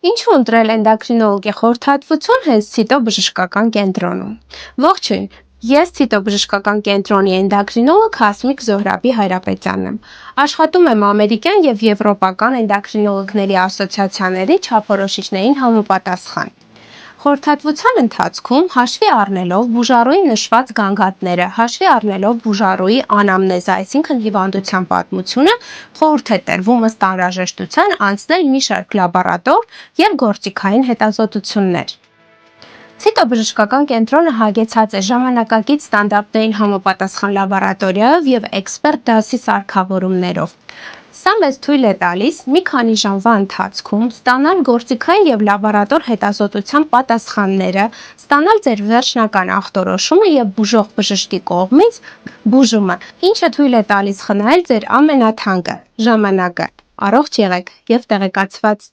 Ինչու ընտրել էնդոկրինոլոգի խորհրդատվություն հենց ցիտոբժշկական կենտրոնում։ Ողջույն, ես ցիտոբժշկական կենտրոնի էնդոկրինոլոգ Հասմիկ Զոհրաբի Հայրապետյանն եմ։ Աշխատում եմ ամերիկյան եւ եվրոպական էնդոկրինոլոգների ասոցիացիաների չափորոշիչներին համապատասխան։ Խորհրդատվության ընթացքում հաշվի առնելով բուժառուի նշված գանգատները, հաշվի առնելով բուժառուի անամնեզը, այսինքն հիվանդության պատմությունը, խորհուրդ է տրվում ըստ անհրաժեշտության անցնել մի շարք լաբորատոր եւ գործիքային հետազոտություններ։ Ցիտոբժշկական կենտրոնը հագեցած է ժամանակակից ստանդարտներին համապատասխան լաբորատորիայով եւ էքսպերտ դասի սարքավորումներով։ Սա մեզ թույլ է տալիս մի քանի ժամվա ընթացքում ստանալ գործիքային եւ լաբորատոր հետազոտության պատասխանները, ստանալ ձեր վերջնական ախտորոշումը եւ բուժող բժշկի կողմից բուժումը, ինչը թույլ է տալիս խնայել ձեր ամենաթանկը՝ ժամանակը։ Առողջ եղեք եւ տեղեկացված